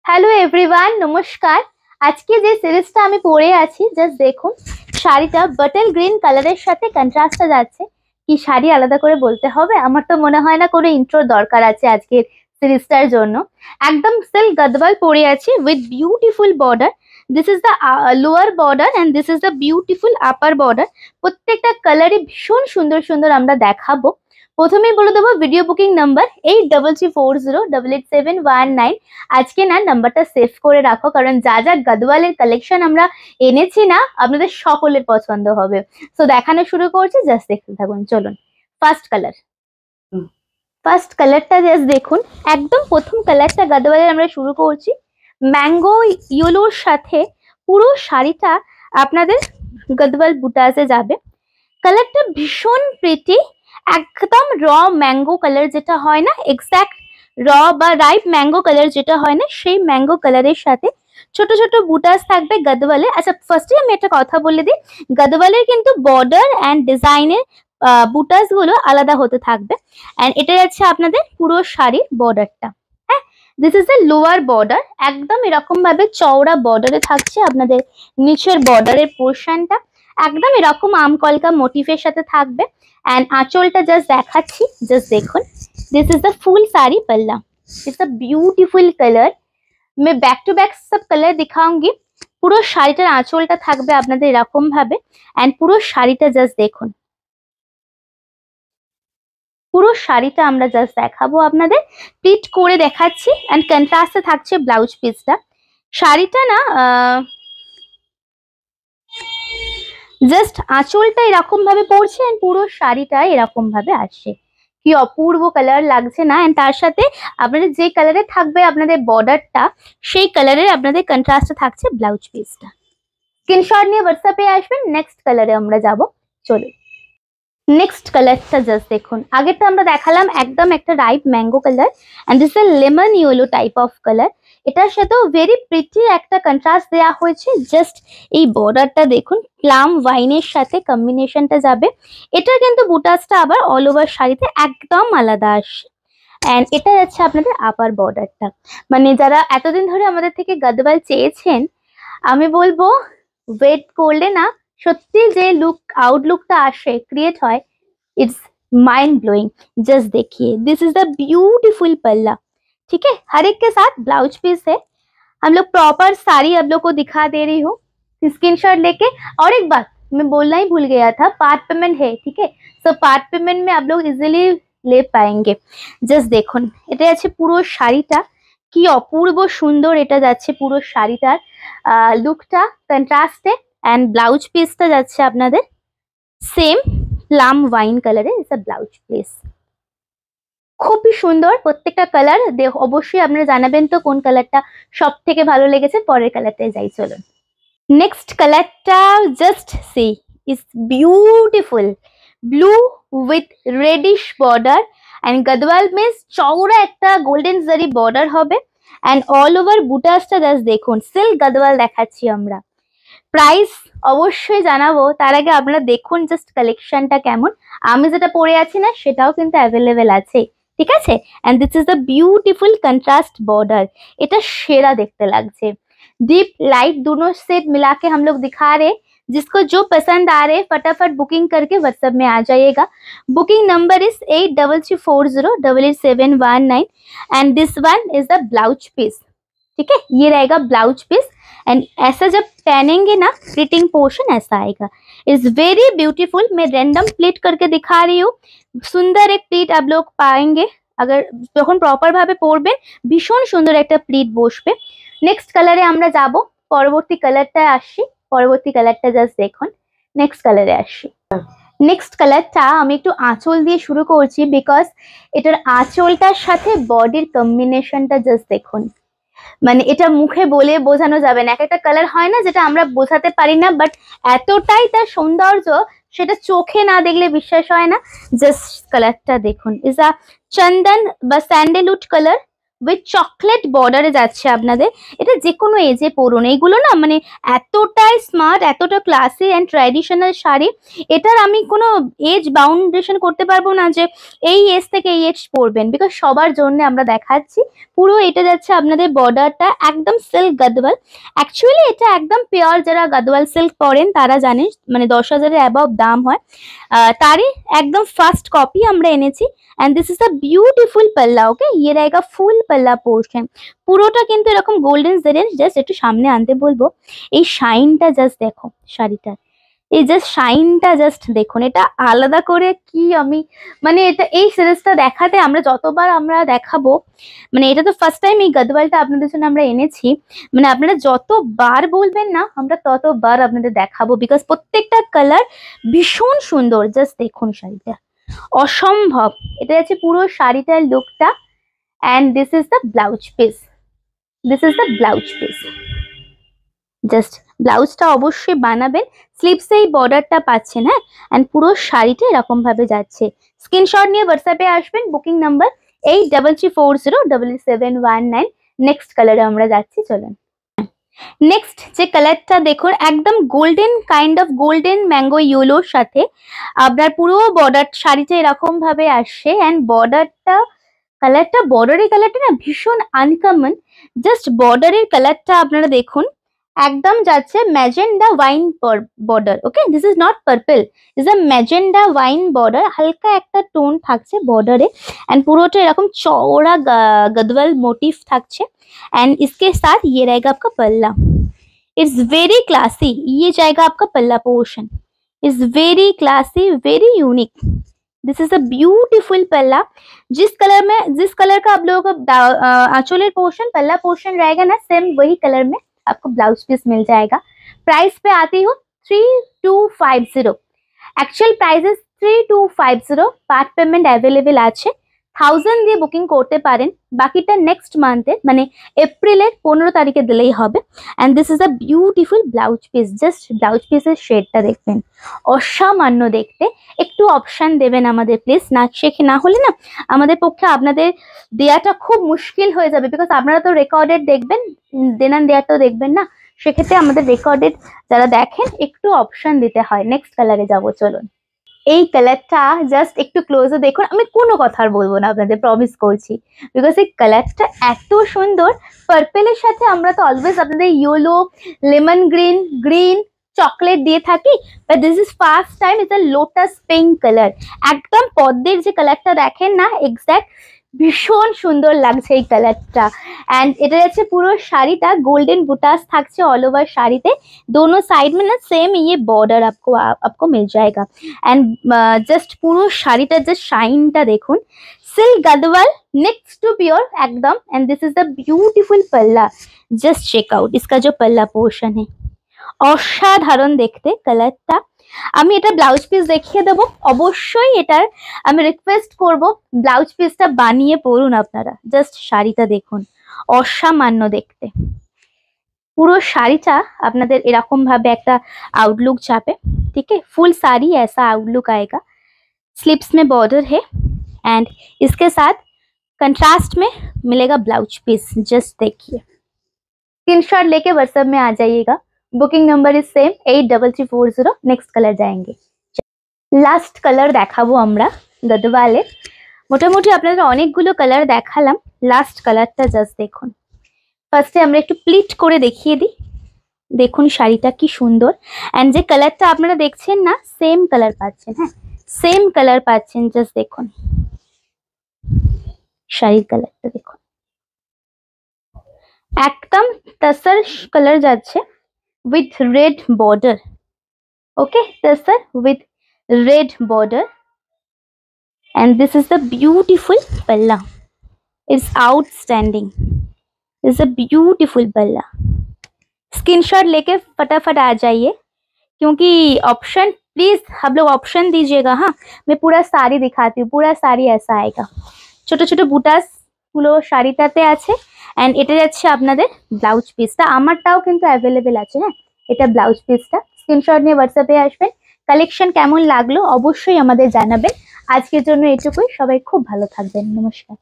Hello everyone, নমস্কার। আজকে যে সিরিজটা আমি পরে আছি জাস্ট দেখুন, শাড়িটা বটল গ্রিন কালারের সাথে কন্ট্রাস্টটা যাচ্ছে। কি শাড়ি আলাদা করে বলতে হবে? আমার তো মনে হয় না কোনো ইন্ট্রোর দরকার আছে আজকের সিরিজটার জন্য। একদম সিল্ক গদওয়াল পরে আছি with beautiful border. This is the lower border and this is the beautiful upper border. প্রত্যেকটা কালারই ভীষণ সুন্দর সুন্দর আমরা দেখাবো। প্রথমেই বলে দেবো ভিডিও বুকিং নাম্বার 8340888719। আজকে না নাম্বারটা সেভ করে রাখো, কারণ যা যা গদওয়ালের কালেকশন আমরা এনেছি না আপনাদের সকলের পছন্দ হবে। সো দেখানো শুরু করছি, জাস্ট দেখতে থাকুন। চলুন, ফার্স্ট কালারটা জাস্ট দেখুন। একদম প্রথম কালারটা গদওয়ালের আমরা শুরু করছি ম্যাঙ্গো ইয়েলোর সাথে। পুরো শাড়িটা আপনাদের গদওয়াল বুটাসে যাবে। কালারটা ভীষণ প্রিটি, একদম র ম্যাঙ্গো কালার যেটা হয় না, এক্স্যাক্ট র বা রাইপ ম্যাঙ্গো কালার যেটা হয় না, সেই ম্যাঙ্গো কালারের সাথে ছোট ছোট বুটাস থাকবে গদওয়ালে। আচ্ছা, ফার্স্টে আমি একটা কথা বলে দিই, গদওয়ালের কিন্তু বর্ডার অ্যান্ড ডিজাইনের বুটাস গুলো আলাদা হতে থাকবে। অ্যান্ড এটা যাচ্ছে আপনাদের পুরো শাড়ির বর্ডারটা। হ্যাঁ, this is the lower border. একদম এরকম ভাবে চওড়া বর্ডারে থাকছে আপনাদের নিচের বর্ডারের পোর্শনটা। একদম এরকম আমকলকা মোটিফের সাথে থাকবে। एंड आंचलটা জাস্ট দেখাচ্ছি, জাস্ট দেখুন। This is the full sari palla. It's a beautiful colour. मैं बैक टू बैक सब कलर दिखाऊंगी। পুরো শাড়িটার আঁচলটা থাকবে আপনাদের এরকম ভাবে। এন্ড পুরো শাড়িটা জাস্ট দেখুন, পুরো শাড়িটা আমরা জাস্ট দেখাবো আপনাদের, প্লিট করে দেখাচ্ছি। এন্ড কন্ট্রাস্টে থাকছে ব্লাউজ পিসটা। শাড়িটা না জাস্ট আঁচলটা এরকম ভাবে পড়ছে এন্ড পুরো শাড়িটা এরকম ভাবে আসছে। কি অপূর্ব কালার লাগছে না? এন্ড তার সাথে আপনাদের যে কালারে থাকবে আপনাদের বর্ডারটা, সেই কালারের আপনাদের কন্ট্রাস্টে থাকছে ব্লাউজ পিসটা। স্ক্রিনশট নিয়ে হোয়াটসঅ্যাপে আসবেন। নেক্সট কালারে আমরা যাব। চলুন, নেক্সট কালারটা জাস্ট দেখুন। আগেরটা আমরা দেখালাম একদম একটা ripe mango colour, and this is lemon yellow type of colour. এটার সাথেও ভেরি প্রিটি একটা কন্ট্রাস্ট দেওয়া হয়েছে। জাস্ট এই বর্ডারটা দেখুন, প্লাম ওয়াইনের সাথে কম্বিনেশনটা যাবে। এটা কিন্তু বুটাসটা আবার অল ওভার শাড়িতে একদম আলাদা আসে। এন্ড এটা যাচ্ছে আপনাদের আপার বর্ডারটা। মানে যারা এতদিন ধরে আমাদের থেকে গদওয়াল চেয়েছেন, আমি বলবো ওয়েট করলে না সত্যি যে आउटलुकটা আসে, क्रिएट হয়, इट्स माइंड ब्लोइंग। जस्ट देखिए, दिस इज द ब्यूटीफुल पल्ला। ठीक है, हर एक के साथ ब्लाउज पीस है। हम लोग प्रॉपर साड़ी आप लोग को दिखा दे रही हूँ स्क्रीनशॉट लेके। और एक बात मैं बोलना ही भूल गया था, पार्ट पेमेंट है। ठीक है, सो पार्ट पेमेंट में आप लोग इजिली ले पाएंगे। जस्ट देखुन, এটা আছে পুরো শাড়িটা। কি অপূর্ব সুন্দর এটা যাচ্ছে পুরো শাড়িটার লুকটা কন্ট্রাস্টে। এন্ড ব্লাউজ পিসটা যাচ্ছে আপনাদের সেম প্লাম ওয়াইন কালারে। ইটস আ ব্লাউজ পিস, খুবই সুন্দর প্রত্যেকটা কালার। অবশ্যই আপনারা জানাবেন তো কোন কালারটা সব থেকে ভালো লেগেছে। পরের কালারটায় যাই, চলুন। নেক্সট কালারটা just see, is beautiful blue with reddish border. And Gadwal means চওড়া একটা গোল্ডেন জারি বর্ডার হবে। এন্ড অল ওভার বুটাসটা জাস্ট দেখুন, সিল্ক গদওয়াল দেখাচ্ছি আমরা। প্রাইস অবশ্যই জানাবো, তার আগে আপনারা দেখুন জাস্ট কালেকশনটা কেমন। আমি যেটা পরে আছি না সেটাও কিন্তু অ্যাভেলেবেল আছে, ঠিক আছে। And this is the beautiful contrast border. এটা সেরা দেখতে লাগছে। डीप लाइट दोनों सेट मिला के हम लोग दिखा रहे। जिसको जो पसंद आ रहे फटाफट बुकिंग करके व्हाट्सएप में आ जाइएगा। Booking number is 8340888719। And this one is the blouse piece. ठीक है, ये रहेगा ब्लाउज पीस। एंड ऐसा जब पहनेंगे ना, प्लीटिंग पोर्शन ऐसा आएगा। Is very beautiful. मैं रैंडम प्लीट करके दिखा रही हूँ। सुंदर एक प्लीट आप लोग पाएंगे अगर যখন প্রপার ভাবে পরবেন, ভীষণ সুন্দর একটা প্লিট বসবে। নেক্সট কালারে আমরা যাব। পরবর্তী কালারটা আসি, পরবর্তী কালারটা জাস্ট দেখুন। নেক্সট কালারে আসি। নেক্সট কালারটা আমি একটু আঁচল দিয়ে শুরু করছি, বিকজ এটার আঁচলটার সাথে বডির কম্বিনেশনটা জাস্ট দেখুন। মানে এটা মুখে বলে বোঝানো যাবে না। একটা কালার হয় না যেটা আমরা বোঝাতে পারি না, বাট এতটাই তার সৌন্দর্য সেটা চোখে না দেখলে বিশ্বাস হয় না। জাস্ট কালারটা দেখুন, ইজ আ চন্দন বা স্যান্ডেলউড কালার উইথ চকলেট বর্ডারে যাচ্ছে আপনাদের। এটা যে কোনো এজে পরুন। এইগুলো না মানে এতটাই স্মার্ট, এতটা ক্লাসি অ্যান্ড ট্র্যাডিশনাল শাড়ি, এটার আমি কোনো এজ বাউন্ডেশন করতে পারবো না যে এই এজ থেকে এই এজ পরবেন, বিকজ সবার জন্য আমরা দেখাচ্ছি। পুরো এটা যাচ্ছে আপনাদের বর্ডারটা একদম সিল্ক গাদওয়াল। অ্যাকচুয়ালি এটা একদম পিওর, যারা গাদওয়াল সিল্ক পরেন তারা জানেন, মানে 10,000-এর অ্যাবাভ দাম হয়। তারই একদম ফার্স্ট কপি আমরা এনেছি। And this is a beautiful पल्ला। ओके, ये रहेगा फुल पल्ला पोर्शन। পুরোটা কিন্তু এরকম গোল্ডেন জেরের। জাস্ট একটু সামনে আনতে বলবো। এই শাইনটা জাস্ট দেখো শাড়িটার, এই জাস্ট শাইনটা জাস্ট দেখুন। এটা আলাদা করে কি আমি মানে এটা এই সিরিজটা দেখাতে আমরা যতবার আমরা দেখাবো, মানে এটা তো ফার্স্ট টাইম এই গদওয়ালটা আপনাদের জন্য আমরা এনেছি, মানে আপনারা যতবার বলবেন না আমরা ততবার আপনাদের দেখাবো, বিকজ প্রত্যেকটা কালার ভীষণ সুন্দর। জাস্ট দেখুন শাড়িটা অসম্ভব। এটা হচ্ছে পুরো শাড়িটার লুকটা। And this is the blouse piece, this is the blouse piece. Just ব্লাউজটা অবশ্যই বানাবেন, স্লিভসে এই বর্ডারটা পাচ্ছেন। হ্যাঁ, এন্ড পুরো শাড়িটা এরকম ভাবে যাচ্ছে। স্ক্রিনশট নিয়ে হোয়াটসঅ্যাপে আসবেন, বুকিং নাম্বার 8334087719। নেক্সট কালারে আমরা যাচ্ছি, চলুন। নেক্সট যে কালারটা দেখুন, একদম golden kind of golden mango ইয়েলোর সাথে আপনার পুরো বর্ডার শাড়িটা এরকম ভাবে আসছে। এন্ড বর্ডারটা কালারটা, বর্ডারের কালারটা না ভীষণ আনকমন। জাস্ট বর্ডারের কালারটা আপনারা দেখুন, একদম যাচ্ছে magenta wine border. Okay, this is not purple, is a magenta wine border. হালকা একটা টোন থাকছে বর্ডারে। एंड পুরোটা এরকম চওড়া गदवाल मोटिव থাকছে। एंड इसके साथ ये रहेगा आपका पल्ला। इट्स वेरी क्लासी, ये जाएगा आपका पल्ला portion. Is very classy, very unique. This is a beautiful पल्ला। जिस कलर का आप लोगों को आंचलेर पोर्शन पल्ला पोर्शन रहेगा ना, सेम वही कलर में आपको ब्लाउज पीस मिल जाएगा। प्राइस पे आती हूँ 3250। Actual price is 3250। Part payment available আছে। 1000 দিয়ে বুকিং করতে পারেন, বাকিটা নেক্সট মান্থে মানে এপ্রিলের 15 তারিখে দিলেই হবে। And this is a beautiful blouse piece. Just blouse পিসের শেডটা দেখবেন অসামান্য দেখতে। একটু অপশন দেবেন আমাদের প্লিজ, না শেখে না হলে না আমাদের পক্ষে আপনাদের দেয়াটা খুব মুশকিল হয়ে যাবে, বিকজ আপনারা তো রেকর্ডেড দেখবেন, দেনান দেয়া তো দেখবেন না। সেক্ষেত্রে আমাদের রেকর্ডেড যারা দেখেন একটু অপশন দিতে হয়। নেক্সট কালারে যাবো, চলুন। এই কালারটা জাস্ট একটু ক্লোজে দেখুন, আমি কোনো কথা আর বলবো না আপনাদের, প্রমিস করছি, বিকজ এই কালারটা এত সুন্দর। পার্পেলের সাথে আমরা তো অলওয়েজ আপনাদের yellow, lemon green, green, chocolate দিয়ে থাকি, but this is first time is a lotus pink colour. একদম পদ্মের যে কালারটা দেখেন না, এক্স্যাক্ট ভীষণ সুন্দর লাগছে এই কালারটা। एंड এটা হচ্ছে পুরো শাড়িটা গোল্ডেन बुटास থাকছে ऑल ओवर শাড়িতে। दोनों साइड में ना सेम ये बॉर्डर आपको मिल जाएगा। एंड जस्ट পুরো শাড়িটা যে শাইনটা দেখুন, silk Gadwal next to pure एकदम। And this is the beautiful palla. Just check out इसका जो पल्ला पोर्शन है, অসাধারণ দেখতে কালারটা। আমি এটা ব্লাউজ পিস দেখিয়ে দেবো। অবশ্যই এটার আমি রিকোয়েস্ট করব ব্লাউজ পিসটা বানিয়ে পরুন আপনারা। জাস্ট শাড়িটা দেখুন অসামান্য দেখতে। পুরো শাড়িটা আপনাদের এরকম ভাবে একটা आउटलुक যাবে। ठीक है, फुल साड़ी ऐसा आउटलुक आएगा। स्लीव्स में बॉर्डर है एंड इसके साथ कंट्रास्ट में मिलेगा ब्लाउज पीस। जस्ट देखिए, स्क्रीनशॉट लेके व्हाट्सएप में आ जाइएगा। Booking number is same 8340। Next colour जाएंगे। लास्ट कलर দেখাবো আমরা গদওয়ালের। মোটামুটি আপনাদের অনেকগুলো কালার দেখালাম, লাস্ট কালারটা জাস্ট দেখুন। ফার্স্টে আমরা একটু প্লিট করে দেখিয়ে দিই। দেখুন শাড়িটা কি সুন্দর। এন্ড যে কালারটা আপনারা দেখছেন না, সেম কালার পাচ্ছেন। হ্যাঁ, সেম কালার পাচ্ছেন। জাস্ট দেখুন শাড়ির কালারটা দেখুন, একদম তসর কালার যাচ্ছে with red border. Okay, tasar with red border. And this is the beautiful palla. It's outstanding. It's a beautiful palla. Screenshot लेके फटाफट आ जाइए, क्योंकि ऑप्शन प्लीज आप लोग ऑप्शन दीजिएगा। हाँ, मैं पूरा साड़ी दिखाती हूँ। पूरा साड़ी ऐसा आएगा, ছোট ছোট বুটাস গুলো শাড়িটাতে আছে। এন্ড এটা যাচ্ছে আপনাদের ব্লাউজ পিসটা, আমারটাও কিন্তু অ্যাভেলেবেল আছে। হ্যাঁ, এটা ব্লাউজ পিসটা। স্ক্রিনশট নিয়ে হোয়াটসঅ্যাপে আসবেন। কালেকশন কেমন লাগলো অবশ্যই আমাদের জানাবেন। আজকের জন্য এটুকুই। সবাই খুব ভালো থাকবেন। নমস্কার।